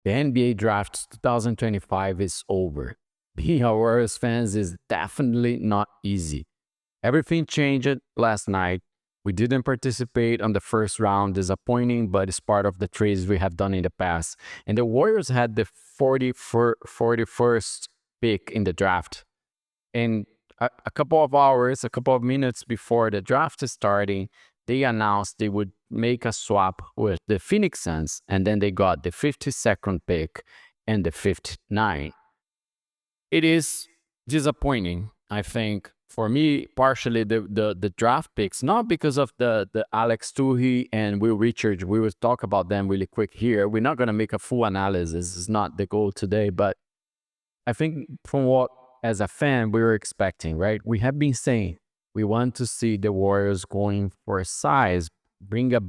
The NBA draft 2025 is over. Being a Warriors fans is definitely not easy. Everything changed last night. We didn't participate on the first round, disappointing, but it's part of the trades we have done in the past. And the Warriors had the 41st pick in the draft. And a couple of hours, a couple of minutes before the draft is starting, they announced they would make a swap with the Phoenix Suns, and then they got the 52nd pick and the 59. It is disappointing, I think, for me, partially the draft picks, not because of the Alex Toohey and Will Richards. We will talk about them really quick here. We're not going to make a full analysis. It's not the goal today, but I think from what, as a fan, we were expecting, right? We have been saying we want to see the Warriors going for size, bring a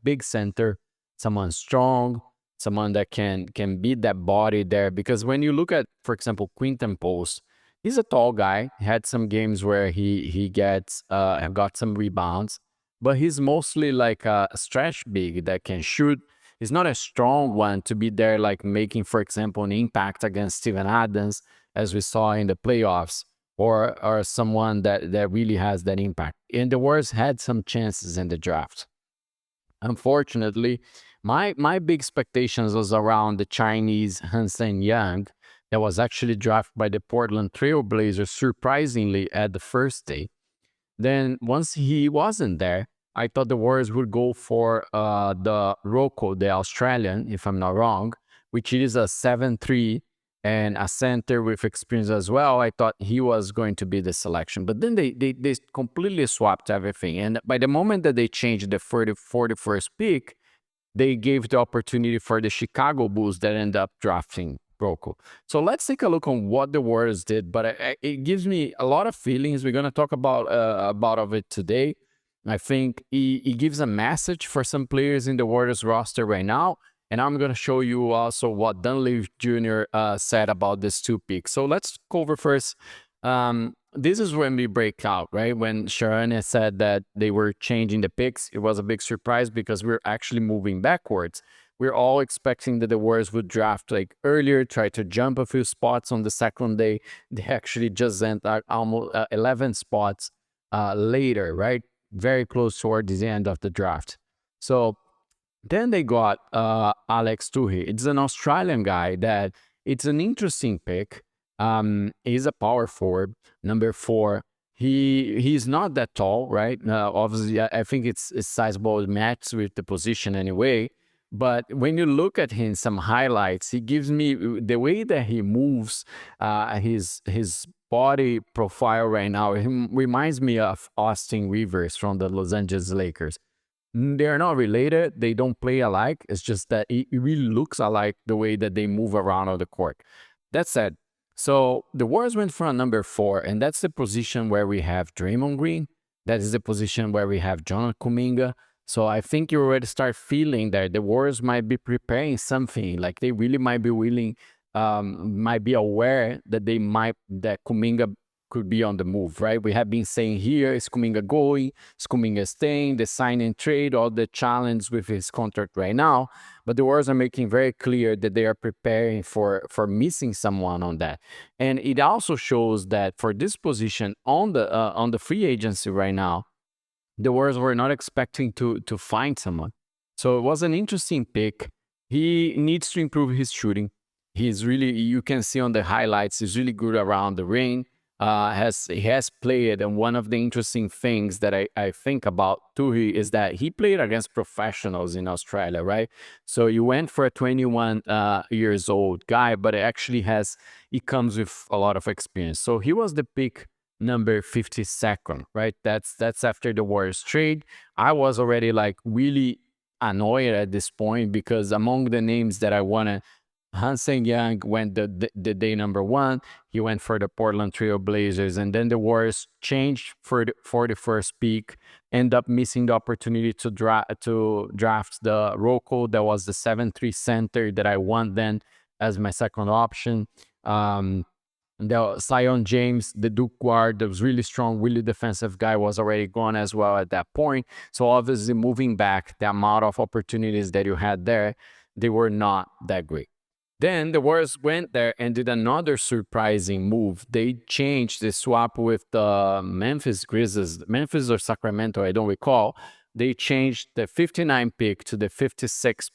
big center, someone strong, someone that can beat that body there. Because when you look at, for example, Quinton Post, he's a tall guy. He had some games where he gets got some rebounds, but he's mostly like a stretch big that can shoot. He's not a strong one to be there, like making, for example, an impact against Steven Adams, as we saw in the playoffs, or someone that really has that impact. And the Warriors had some chances in the draft. Unfortunately, my big expectations was around the Chinese Hansen Yang that was actually drafted by the Portland Trail Blazers surprisingly at the first day. Then once he wasn't there, I thought the Warriors would go for the Rocco, the Australian, if I'm not wrong, which is a 7'3" and a center with experience as well. I thought he was going to be the selection. But then they completely swapped everything. And by the moment that they changed the 41st pick, they gave the opportunity for the Chicago Bulls that end up drafting Rocco. So let's take a look on what the Warriors did. But it gives me a lot of feelings. We're going to talk about of it today. I think he gives a message for some players in the Warriors roster right now. And I'm going to show you also what Dunleavy Jr. Said about these two picks. So let's go over first. This is when we break out, right? When Sharon said that they were changing the picks, it was a big surprise because we're actually moving backwards. We're all expecting that the Warriors would draft like earlier, try to jump a few spots on the second day. They actually just went almost 11 spots later, right? Very close toward the end of the draft. So then they got Alex Toohey. It's an Australian guy that it's an interesting pick. He's a power forward, number 4. He's not that tall, right? Obviously, I think it's sizable match with the position anyway. But when you look at him, some highlights, he gives me the way that he moves, his body profile right now. He reminds me of Austin Rivers from the Los Angeles Lakers. They're not related. They don't play alike. It's just that it really looks alike the way that they move around on the court. That said, so the Warriors went for a number 4, and that's the position where we have Draymond Green. That is the position where we have Jonathan Kuminga. So I think you already start feeling that the Warriors might be preparing something. Like they really might be willing, might be aware that that Kuminga could be on the move, right? We have been saying here, is Kuminga going? Is Kuminga staying? The sign and trade, all the challenge with his contract right now. But the Warriors are making very clear that they are preparing for missing someone on that. And it also shows that for this position on the free agency right now, the Warriors were not expecting to find someone. So it was an interesting pick. He needs to improve his shooting. He's really, you can see on the highlights, he's really good around the ring. He has played, and one of the interesting things that I think about Toohey is that he played against professionals in Australia, right? So you went for a 21 years old guy, but he comes with a lot of experience. So he was the pick number 52nd, right? That's after the Warriors trade. I was already like really annoyed at this point because among the names that I wanted, Hansen Young went the day number 1. He went for the Portland Trail Blazers, and then the Warriors changed for the first pick. End up missing the opportunity to draft the Rocco. That was the 7'3" center that I want then as my second option. The Zion James, the Duke guard, that was really strong, really defensive guy, was already gone as well at that point. So obviously moving back, the amount of opportunities that you had there, they were not that great. Then the Warriors went there and did another surprising move. They changed the swap with the Memphis Grizzlies, Memphis or Sacramento, I don't recall. They changed the 59 pick to the 56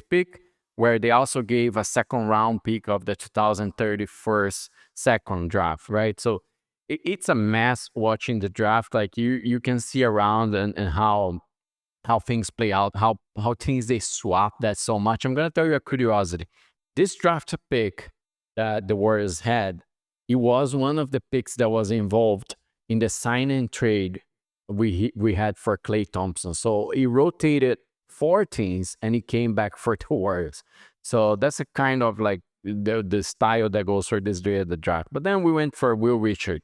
pick, where they also gave a second round pick of the 2031 second draft, right? So it's a mess watching the draft. Like you can see around and how things play out, how things they swap that so much. I'm gonna tell you a curiosity. This draft pick that the Warriors had, it was one of the picks that was involved in the sign and trade we had for Klay Thompson. So he rotated 4 teams and he came back for the Warriors. So that's a kind of like the style that goes for this day of the draft. But then we went for Will Richard.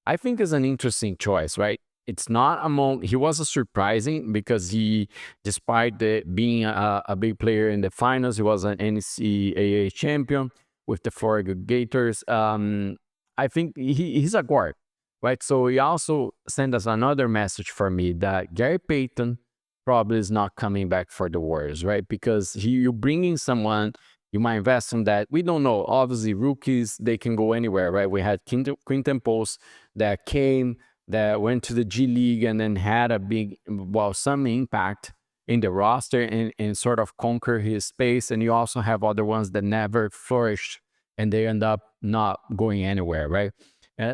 I think is an interesting choice, right? It's not among, he was a surprising because he, despite being a big player in the finals, he was an NCAA champion with the Florida Gators. I think he's a guard, right? So he also sent us another message for me that Gary Payton probably is not coming back for the Warriors, right? Because you bringing someone, you might invest in that. We don't know. Obviously, rookies, they can go anywhere, right? We had Quinton Post that came, that went to the G League and then had a big, well, some impact in the roster and sort of conquer his space. And you also have other ones that never flourished and they end up not going anywhere, right?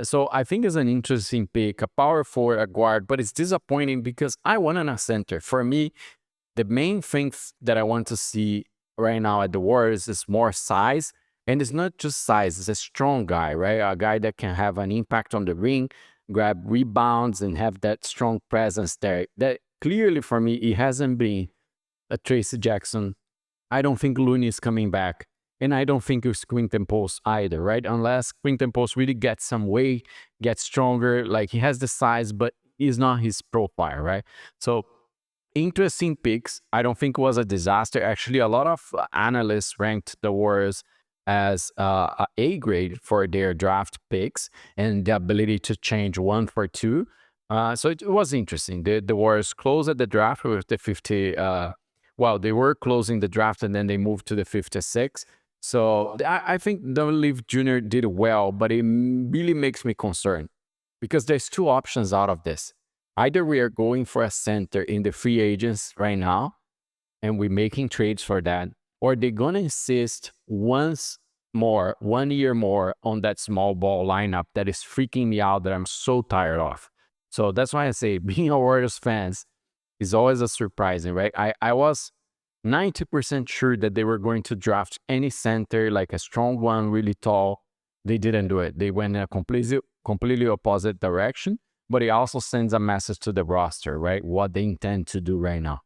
So I think it's an interesting pick, a power forward, a guard, but it's disappointing because I wanted a center. For me, the main things that I want to see right now at the Warriors is more size. And it's not just size, it's a strong guy, right? A guy that can have an impact on the ring, grab rebounds, and have that strong presence there. That clearly for me, it hasn't been a Tracy Jackson. I don't think Looney is coming back. And I don't think it's Quinton Post either, right? Unless Quinton Post really gets some weight, gets stronger. Like he has the size, but he's not his profile, right? So interesting picks. I don't think it was a disaster. Actually, a lot of analysts ranked the Warriors as a grade for their draft picks and the ability to change 1 for 2. So it was interesting. The Warriors closed at the draft with the 50. Well, they were closing the draft and then they moved to the 56. So I think Dunleavy Jr. did well, but it really makes me concerned because there's 2 options out of this. Either we are going for a center in the free agents right now, and we're making trades for that, or they're going to insist once more, 1 year more on that small ball lineup that is freaking me out that I'm so tired of. So that's why I say being a Warriors fans is always a surprising, right? I was 90% sure that they were going to draft any center, like a strong one, really tall. They didn't do it. They went in a completely opposite direction, but it also sends a message to the roster, right? What they intend to do right now.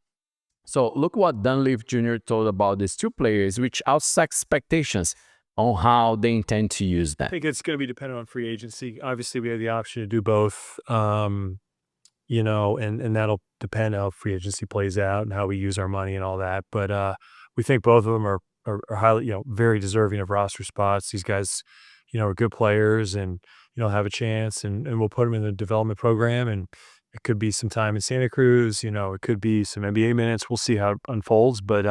So look what Dunleavy Jr. told about these 2 players, which outside expectations on how they intend to use them. I think it's going to be dependent on free agency. Obviously, we have the option to do both, you know, and that'll depend how free agency plays out and how we use our money and all that. But we think both of them are highly, you know, very deserving of roster spots. These guys, you know, are good players and, you know, have a chance and we'll put them in the development program and it could be some time in Santa Cruz, you know, it could be some NBA minutes. We'll see how it unfolds. But,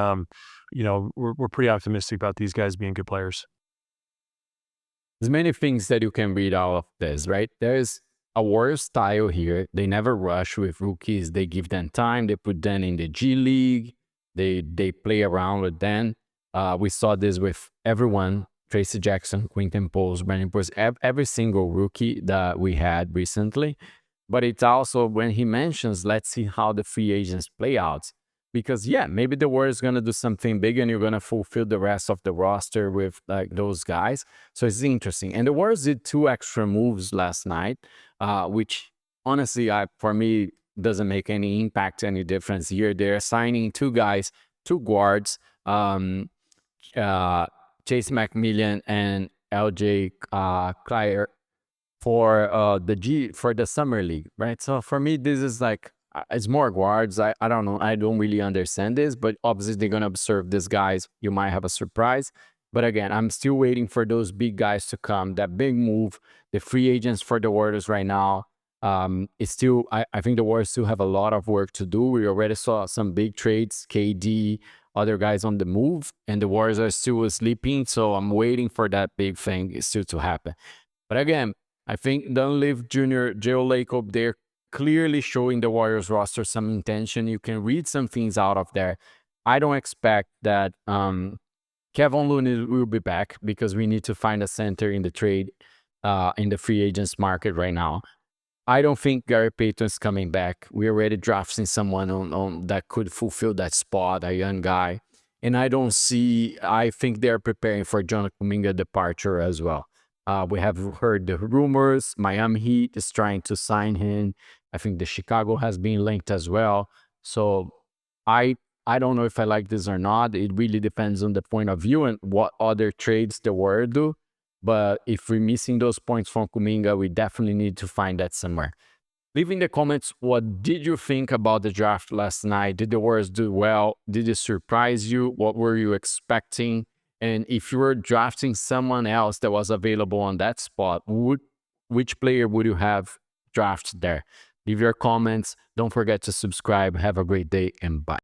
you know, we're pretty optimistic about these guys being good players. There's many things that you can read out of this, right? There's a Warriors style here. They never rush with rookies. They give them time. They put them in the G League. They play around with them. We saw this with everyone. Tracy Jackson, Quinton Post, Brandon Post, every single rookie that we had recently. But it's also when he mentions, let's see how the free agents play out. Because, yeah, maybe the Warriors going to do something big and you're going to fulfill the rest of the roster with like those guys. So it's interesting. And the Warriors did 2 extra moves last night, which honestly, for me, doesn't make any impact, any difference here. They're signing 2 guys, 2 guards, Chase McMillan and LJ Cryer for the summer league, right? So for me, this is like it's more guards. I don't know. I don't really understand this, but obviously they're gonna observe these guys. You might have a surprise, but again, I'm still waiting for those big guys to come. That big move, the free agents for the Warriors right now. It's still. I think the Warriors still have a lot of work to do. We already saw some big trades. KD, other guys on the move, and the Warriors are still sleeping. So I'm waiting for that big thing still to happen. But again, I think Dunleavy Jr., Joe Lacob, they're clearly showing the Warriors roster some intention. You can read some things out of there. I don't expect that Kevin Looney will be back because we need to find a center in the trade, in the free agents market right now. I don't think Gary Payton's coming back. We're already drafting someone on that could fulfill that spot, a young guy. And I think they're preparing for John Kuminga departure as well. We have heard the rumors. Miami Heat is trying to sign him. I think the Chicago has been linked as well. So I I don't know if I like this or not. It really depends on the point of view and what other trades the Warriors do. But if we're missing those points from Kuminga, we definitely need to find that somewhere. Leave in the comments, what did you think about the draft last night? Did the Warriors do well? Did it surprise you? What were you expecting? And if you were drafting someone else that was available on that spot, which player would you have drafted there? Leave your comments. Don't forget to subscribe. Have a great day and bye.